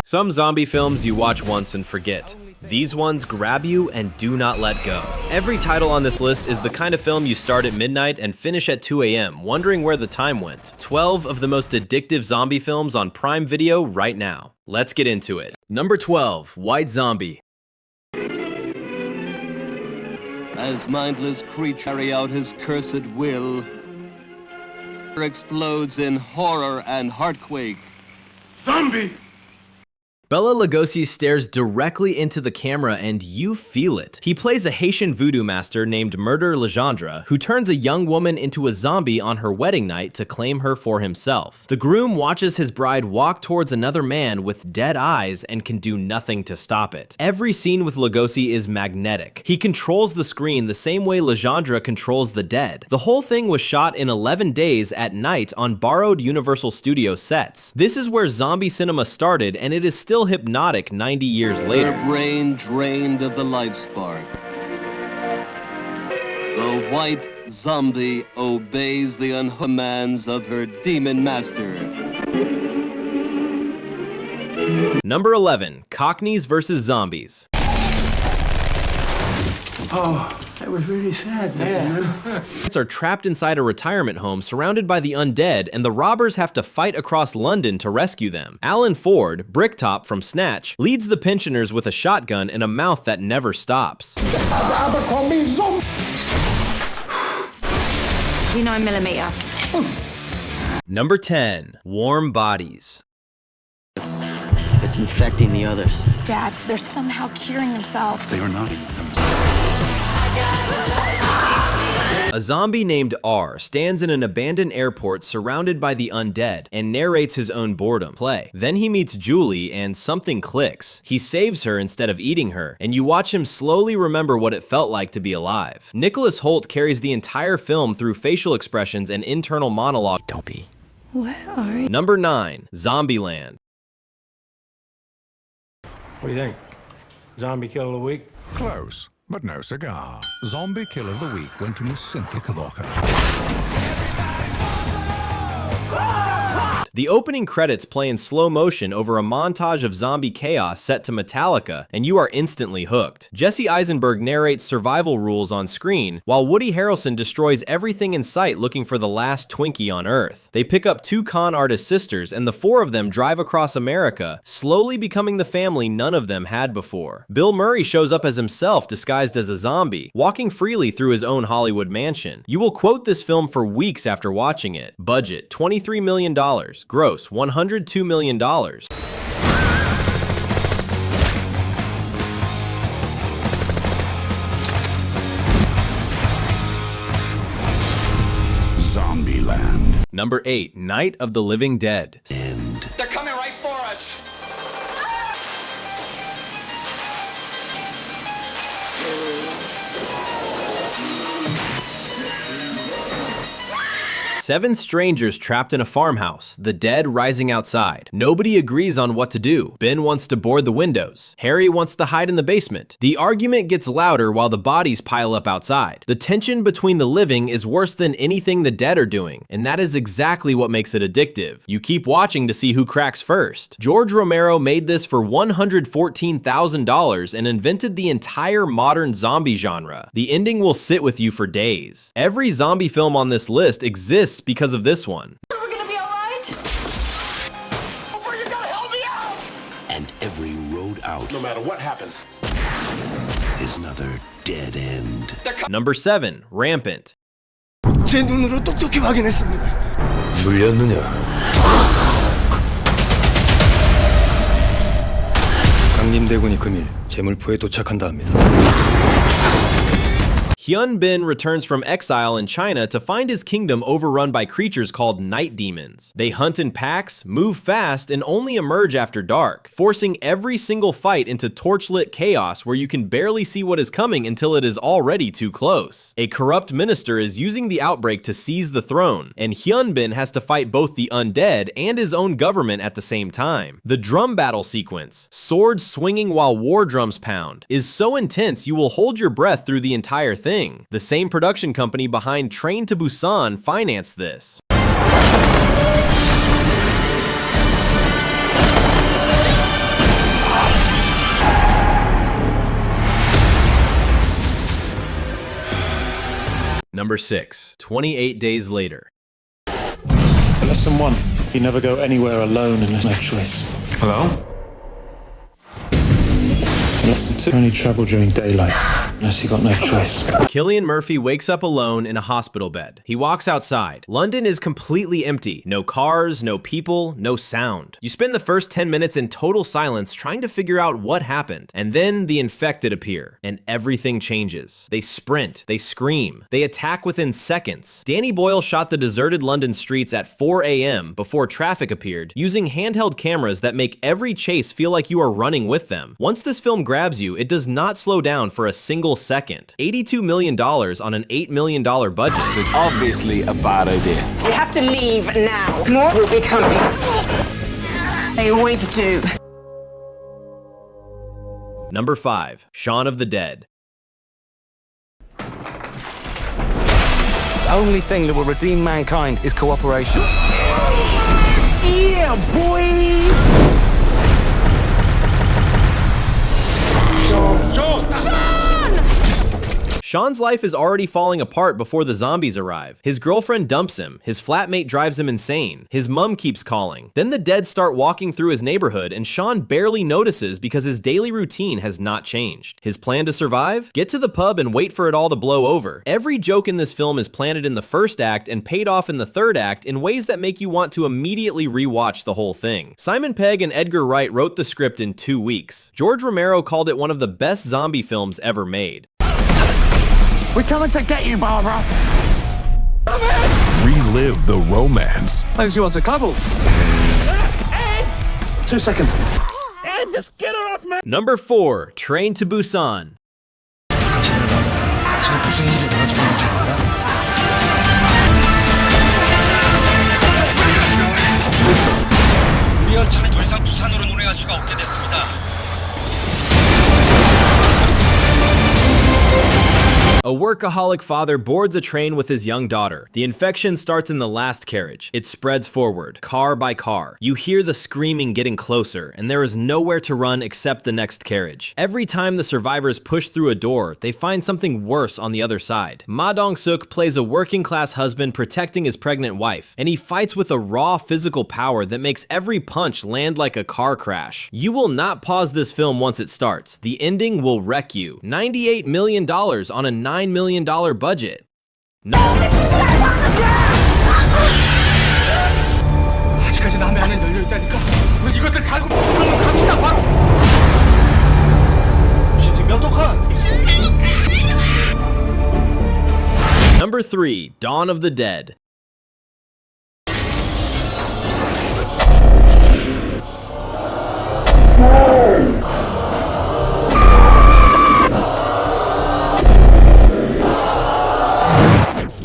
Some zombie films you watch once and forget. These ones grab you and do not let go. Every title on this list is the kind of film you start at midnight and finish at 2 a.m., wondering where the time went. 12 of the most addictive zombie films on Prime Video right now. Let's get into it. Number 12, White Zombie. As mindless creature carry out his cursed will, explodes in horror and heartquake. Zombie! Bela Lugosi stares directly into the camera and you feel it. He plays a Haitian voodoo master named Murder Legendre, who turns a young woman into a zombie on her wedding night to claim her for himself. The groom watches his bride walk towards another man with dead eyes and can do nothing to stop it. Every scene with Lugosi is magnetic. He controls the screen the same way Legendre controls the dead. The whole thing was shot in 11 days at night on borrowed Universal Studios sets. This is where zombie cinema started, and it is still hypnotic 90 years later. Her brain drained of the life spark. The white zombie obeys the commands of her demon master. Number 11, Cockneys vs. Zombies. Oh, that was really sad. Yeah. Are trapped inside a retirement home surrounded by the undead, and the robbers have to fight across London to rescue them. Alan Ford, Bricktop from Snatch, leads the pensioners with a shotgun and a mouth that never stops. 9mm. Number 10, Warm Bodies. It's infecting the others. Dad, they're somehow curing themselves. They are not themselves. A zombie named R stands in an abandoned airport surrounded by the undead and narrates his own boredom. Play. Then he meets Julie and something clicks. He saves her instead of eating her, and you watch him slowly remember what it felt like to be alive. Nicholas Hoult carries the entire film through facial expressions and internal monologue. Dopey. What are you? Number 9, Zombieland. What do you think? Zombie kill of the week? Close, but no cigar. Zombie Kill of the Week went to Miss Cynthia Kabaka. The opening credits play in slow motion over a montage of zombie chaos set to Metallica, and you are instantly hooked. Jesse Eisenberg narrates survival rules on screen, while Woody Harrelson destroys everything in sight looking for the last Twinkie on Earth. They pick up 2 con artist sisters, and the 4 of them drive across America, slowly becoming the family none of them had before. Bill Murray shows up as himself disguised as a zombie, walking freely through his own Hollywood mansion. You will quote this film for weeks after watching it. Budget, $23 million. Gross, $102 million. Zombieland. Number 8, Night of the Living Dead. They're coming right for us. 7 strangers trapped in a farmhouse, the dead rising outside. Nobody agrees on what to do. Ben wants to board the windows. Harry wants to hide in the basement. The argument gets louder while the bodies pile up outside. The tension between the living is worse than anything the dead are doing, and that is exactly what makes it addictive. You keep watching to see who cracks first. George Romero made this for $114,000 and invented the entire modern zombie genre. The ending will sit with you for days. Every zombie film on this list exists because of this one. Are we gonna be alright? Over, you gotta help me out! And every road out, No matter what happens. is another dead end. Number 7, Rampant. 제 눈으로 똑똑히 확인했습니다. 물렸느냐? 강림대군이 금일 제물포에 도착한다 합니다. Hyun Bin returns from exile in China to find his kingdom overrun by creatures called night demons. They hunt in packs, move fast, and only emerge after dark, forcing every single fight into torchlit chaos where you can barely see what is coming until it is already too close. A corrupt minister is using the outbreak to seize the throne, and Hyun Bin has to fight both the undead and his own government at the same time. The drum battle sequence, swords swinging while war drums pound, is so intense you will hold your breath through the entire thing. The same production company behind Train to Busan financed this. Number 6. 28 Days Later. Lesson 1. You never go anywhere alone unless no choice. Hello? Lesson 2. Only travel during daylight unless you got no choice. Cillian Murphy wakes up alone in a hospital bed. He walks outside. London is completely empty. No cars, no people, no sound. You spend the first 10 minutes in total silence trying to figure out what happened. And then the infected appear, and everything changes. They sprint, they scream, they attack within seconds. Danny Boyle shot the deserted London streets at 4 a.m. before traffic appeared, using handheld cameras that make every chase feel like you are running with them. Once this film grabs you, it does not slow down for a single second. $82 million on an $8 million budget. It's obviously a bad idea. We have to leave now. More will be coming. They always do. Number 5. Shaun of the Dead. The only thing that will redeem mankind is cooperation. Yeah, boy! Shaun's life is already falling apart before the zombies arrive. His girlfriend dumps him, his flatmate drives him insane, his mum keeps calling. Then the dead start walking through his neighborhood and Shaun barely notices because his daily routine has not changed. His plan to survive? Get to the pub and wait for it all to blow over. Every joke in this film is planted in the first act and paid off in the third act in ways that make you want to immediately rewatch the whole thing. Simon Pegg and Edgar Wright wrote the script in 2 weeks. George Romero called it one of the best zombie films ever made. We're coming to get you, Barbara. Relive the romance. Thanks, you want a cuddle? 2 seconds. Ed, just get her off me. Number 4. Train to Busan. 지금 무슨 일이 벌어지고 있는지 몰라? 우리 열차는 더 이상 부산으로 운행할 수가 없게 됐습니다. A workaholic father boards a train with his young daughter. The infection starts in the last carriage. It spreads forward, car by car. You hear the screaming getting closer, and there is nowhere to run except the next carriage. Every time the survivors push through a door, they find something worse on the other side. Ma Dong-suk plays a working-class husband protecting his pregnant wife, and he fights with a raw physical power that makes every punch land like a car crash. You will not pause this film once it starts. The ending will wreck you. $98 million on a $9 million budget. 아직까지 남의 안은 열려 있다니까. 우리 이것들 달고 부산으로 갑시다 바로. 진짜 몇 칸? Number 3. Dawn of the Dead.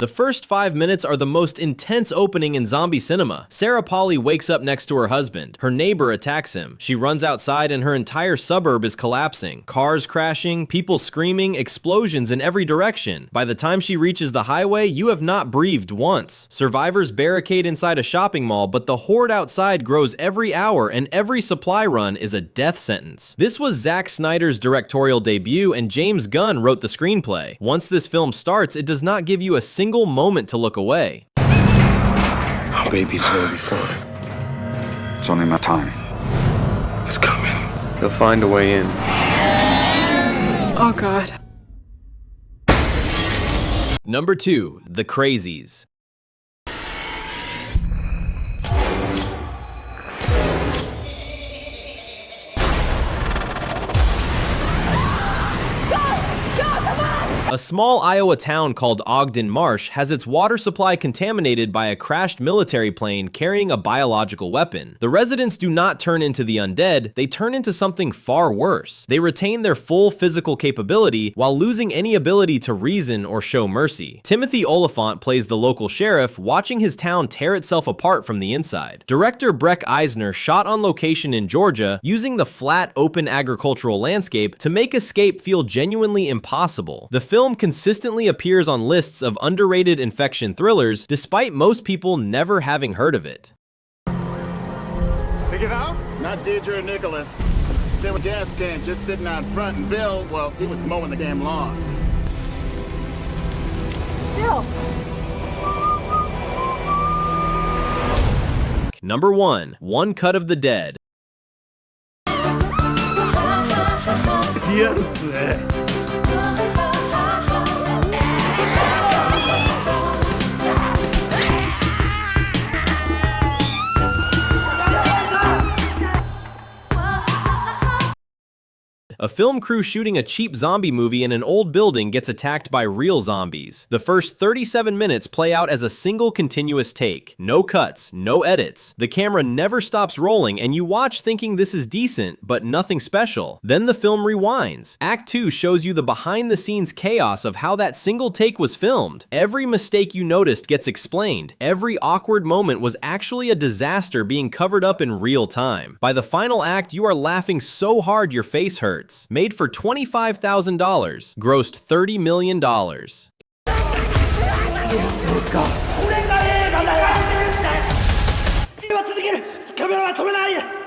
The first 5 minutes are the most intense opening in zombie cinema. Sarah Polley wakes up next to her husband. Her neighbor attacks him. She runs outside and her entire suburb is collapsing. Cars crashing, people screaming, explosions in every direction. By the time she reaches the highway, you have not breathed once. Survivors barricade inside a shopping mall, but the horde outside grows every hour and every supply run is a death sentence. This was Zack Snyder's directorial debut and James Gunn wrote the screenplay. Once this film starts, it does not give you a single moment to look away. Our baby's gonna be fine. It's only my time. It's coming. He'll find a way in. Oh, God. Number 2. The Crazies. A small Iowa town called Ogden Marsh has its water supply contaminated by a crashed military plane carrying a biological weapon. The residents do not turn into the undead, they turn into something far worse. They retain their full physical capability while losing any ability to reason or show mercy. Timothy Oliphant plays the local sheriff, watching his town tear itself apart from the inside. Director Breck Eisner shot on location in Georgia, using the flat, open agricultural landscape to make escape feel genuinely impossible. The film consistently appears on lists of underrated infection thrillers, despite most people never having heard of it. Figured out? Not Deidre or Nicholas. There were gas cans just sitting out front, and Bill, well, he was mowing the damn lawn. still. Number 1. One Cut of the Dead. A film crew shooting a cheap zombie movie in an old building gets attacked by real zombies. The first 37 minutes play out as a single continuous take. No cuts, no edits. The camera never stops rolling and you watch thinking this is decent, but nothing special. Then the film rewinds. Act 2 shows you the behind-the-scenes chaos of how that single take was filmed. Every mistake you noticed gets explained. Every awkward moment was actually a disaster being covered up in real time. By the final act, you are laughing so hard your face hurts. Made for $25,000, grossed $30 million. 이거 어떻게 카메라 도면 아예